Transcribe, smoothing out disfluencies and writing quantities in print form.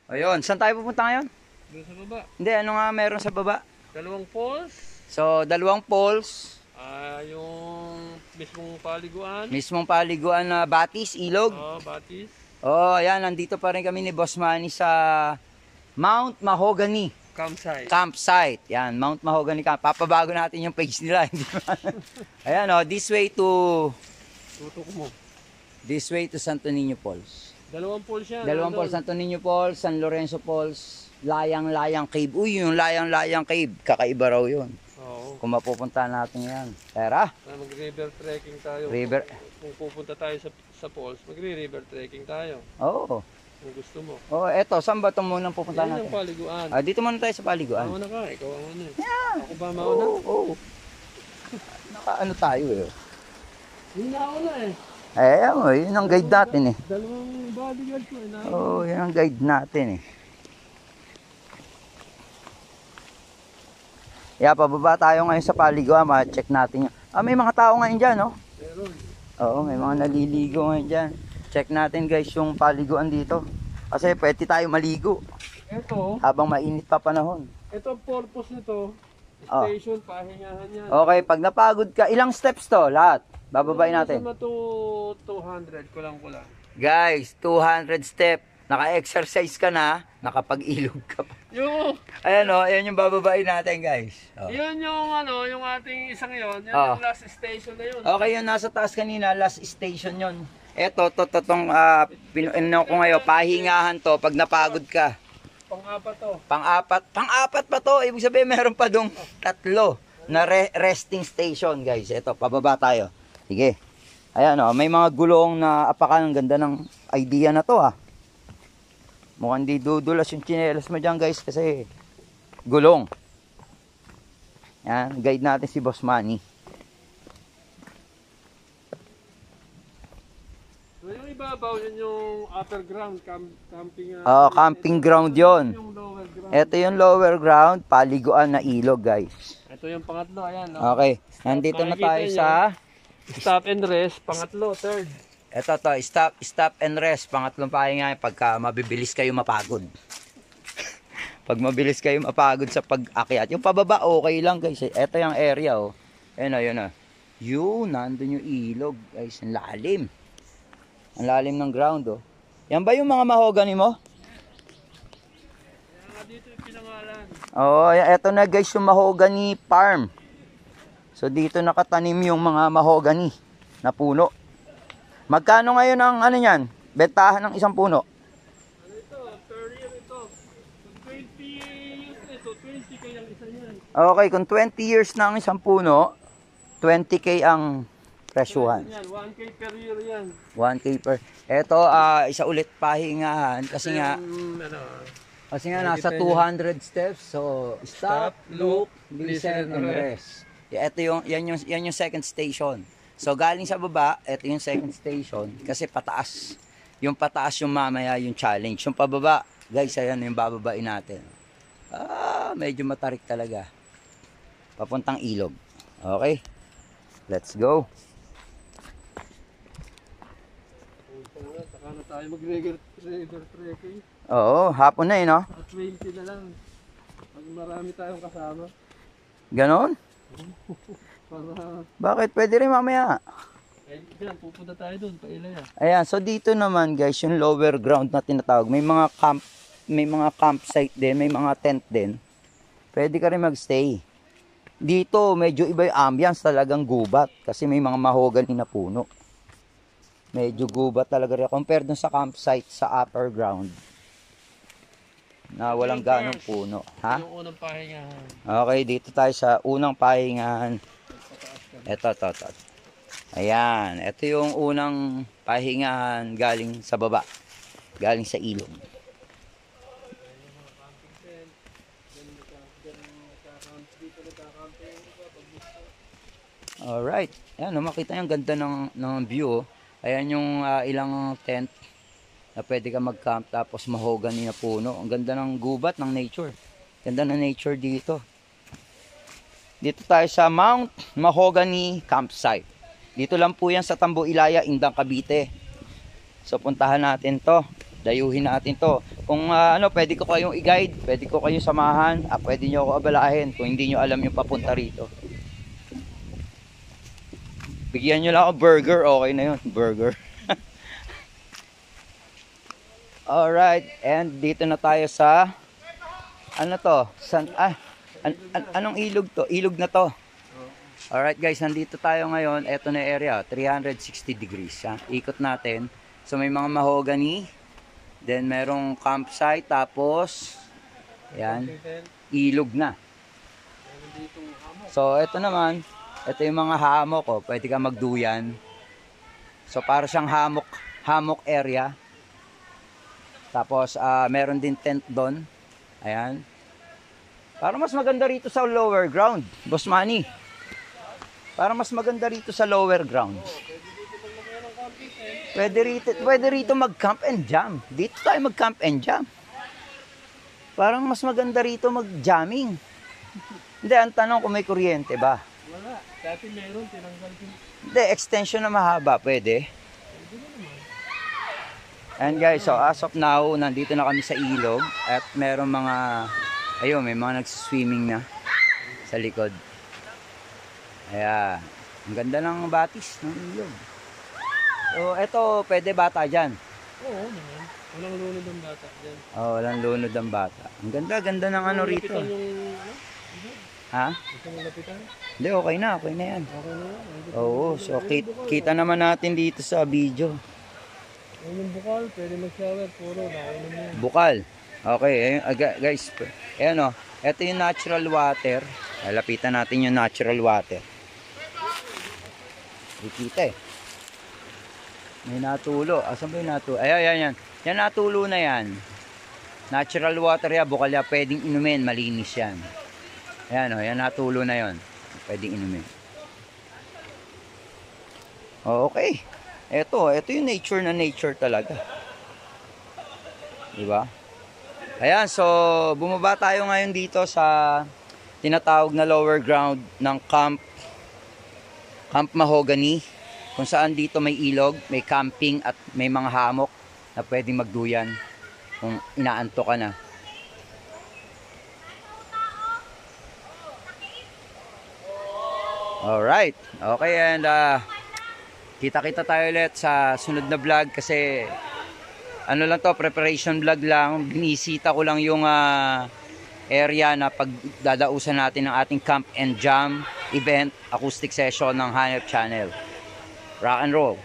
Ayun, saan tayo pupunta ngayon? Doon sa baba. Hindi, ano nga meron sa baba? Dalawang falls. So, dalawang falls, Yung mismong paliguan. mismong paliguan na Batis, Ilog. Batis. Oh, ayan, nandito pa rin kami ni Boss Manny sa Mount Mahogany Campsite. Campsite. Yan, Mount Mahogany Camp. Papabago natin yung page nila. Hindi ba? Ayan, oh, this way to Santo Niño Falls. Dalawang falls yan. Dalawang falls, Santo Niño Falls, San Lorenzo Falls, Layang-Layang Cave. Uy, yung Layang-Layang Cave, kakaiba raw yun. Oo. Kung mapupunta natin yan. Tara. Mag-river trekking tayo. River. Kung pupunta tayo sa falls, magre-river trekking tayo. Oo. Kung gusto mo. Oh, eto, saan ba itong munang pupunta Yan natin? yung paliguan. Dito muna tayo sa paliguan. Mauna ka, ikaw ang ano. Yeah. Ako ba mauna? Oo. Nakaano tayo eh. Hindi na ako na eh. Yun ang guide natin eh. Dalawang bodyguard ko eh. Oo, yun ang guide natin eh. Pababa tayo ngayon sa paliguan, ma-check natin yun. May mga tao ngayon dyan, no? Meron. Oo, may mga naliligo ngayon dyan. Check natin guys yung paliguan dito. Kasi pwede tayo maligo Ito, habang mainit pa panahon. ito ang purpose nito. Oh. Station, pahingahan yan. Okay, pag napagod ka, ilang steps to lahat? Bababayin natin. Sa 200, kulang. Guys, 200 step. Naka-exercise ka na, nakapag-ilog ka pa. Ayan o, ayan yung bababayin natin guys. Oh. Yun yung yung ating isang yon. Yan Oh. yung last station na yun. Okay, yung nasa taas kanina, last station yon. Eto, tong pinuno ko ngayon, pahingahan to pag napagod ka. Pang-apat to. Pang-apat pa to, ibig sabihin meron pa dong tatlo na resting station guys. Eto, pababa tayo. Sige. Ayan o, may mga gulong na apakan, ang ganda ng idea na to ha. Mukhang di dudulas yung tsinelas mo dyan guys kasi gulong. Yan, guide natin si Boss Manny. So yung ibabaw, yun yung upper ground, camping. Camping ground yon. Yung lower ground. Ito yung lower ground, paliguan na ilog guys. Ito yung pangatlo, ayan. Okay, nandito na tayo sa Stop and rest, pangatlo, third. ito to, stop and rest. Pangatlong pahinga pagka mabibilis kayo mapagod. Pag mabilis kayo mapagod sa pag-akyat. Yung pababa okay lang guys. Ito yung area oh. Ayun na. Yun, nandun yung ilog guys. Ang lalim. Ang lalim ng ground oh. Yan ba yung mga mahogany mo? Kaya dito yung pinangalan. Oo, eto na guys yung mahogany farm. So dito nakatanim yung mga mahogany na puno. Magkano ngayon ang ano niyan? Bentahan ng isang puno? Ano ito? Per year ito. 20 years ito. 20k ang isa yan. Okay, kung 20 years na ang isang puno, 20k ang presyuhan. Yan, 1k per year yan. 1k per. Eto, isa ulit pahingahan kasi nga nasa 200 steps. So, stop, look, listen, and rest. Ito yan yung second station. So, galing sa baba, ito yung second station kasi pataas. Yung pataas yung mamaya yung challenge. Yung pababa, guys, ayan yung bababain natin. Medyo matarik talaga. Papuntang ilog. Okay. Let's go. Saka na tayo mag-river trekking. Oo, hapon na no? At 20 na lang. Pag marami tayong kasama. Ganon? Para... Bakit? Pwede rin mamaya. Diyan, pupunta tayo doon, pailaya. Ayan, so dito naman guys, yung lower ground na tinatawag. May mga campsite din, may mga tent din. Pwede ka rin magstay. Dito, medyo iba yung ambience, talagang gubat. Kasi may mga mahogany na puno. Medyo gubat talaga rin. Compare dun sa campsite sa upper ground. Na walang ganong puno. Ha? Yung unang pahingahan. Okay, dito tayo sa unang pahingahan. Ito. Ayan, ito yung unang pahingahan galing sa baba. Galing sa ilog. Alright. Ayan, makita yung ganda ng view. Ayan yung ilang tent na pwede ka mag-camp tapos mahogany na puno. Ang ganda ng gubat ng nature. Ganda ng nature dito. Dito tayo sa Mount Mahogany Campsite. Dito lang po yan sa Tambo Ilaya, Indang, Cavite. So puntahan natin to. dayuhin natin to. Kung ano, pwede ko kayong i-guide, pwede ko kayong samahan, pwede nyo ako abalahin kung hindi nyo alam yung papunta rito. Bigyan nyo lang ako burger, okay na yun, burger. Alright, and dito na tayo sa ano to? Anong ilog to? Ilog na to. Alright guys, nandito tayo ngayon. Ito na area, 360 degrees. Ha? Ikot natin. So may mga mahogany. Then merong campsite. Tapos, yan, ilog na. So ito naman, ito yung mga hammock. Oh. Pwede ka magduyan. So para siyang hammock area. Tapos meron din tent doon. Ayan. Para mas maganda rito sa lower ground. Boss Manny. Para mas maganda rito sa lower ground. Pwede rito mag-camp and jam. Dito tayo mag-camp and jam. Parang mas maganda rito mag-jamming. Hindi, ang tanong kung may kuryente ba? Wala. Dati meron, tinanggal din. Hindi, extension na mahaba. Pwede. And guys, so as of now, nandito na kami sa ilog. At meron mga, ayun, may mga nagsiswimming na sa likod. Ayan. Ang ganda ng batis ng ilog. So, eto, pwede bata dyan. Oo, naman. Walang lunod ang bata dyan. Oh, walang lunod ang bata. Ang ganda ng ano rito. Lapitan yung... Ha? Gusto mo lapitan? Hindi, okay na yan. Okay na yan. Oo, so kita naman natin dito sa video. Ayun yung bukal, pwede mag-shower. Puro, nainom mo. Bukal. Okay, guys. Ayan o, ito yung natural water. Lapitan natin yung natural water. Dikita eh. May natulo. Asan ba yung natulo? Ayan. Yan natulo na yan. Natural water yan. Bukal yan. Pwedeng inumin. Malinis yan. Ayan o. Yan natulo na yan. Pwedeng inumin. Okay. Ito yung nature talaga. Diba? Ayan. So, bumaba tayo ngayon dito sa tinatawag na lower ground ng Camp Mahogany, kung saan dito may ilog, may camping at may mga hammock na pwedeng magduyan kung inaanto ka na. Alright, okay, and kita-kita tayo ulit sa sunod na vlog kasi ano lang to, preparation vlog lang. Binisita ko lang yung area na pagdadausan natin ng ating camp and jam event acoustic session ng Hanep Channel. Rock and roll.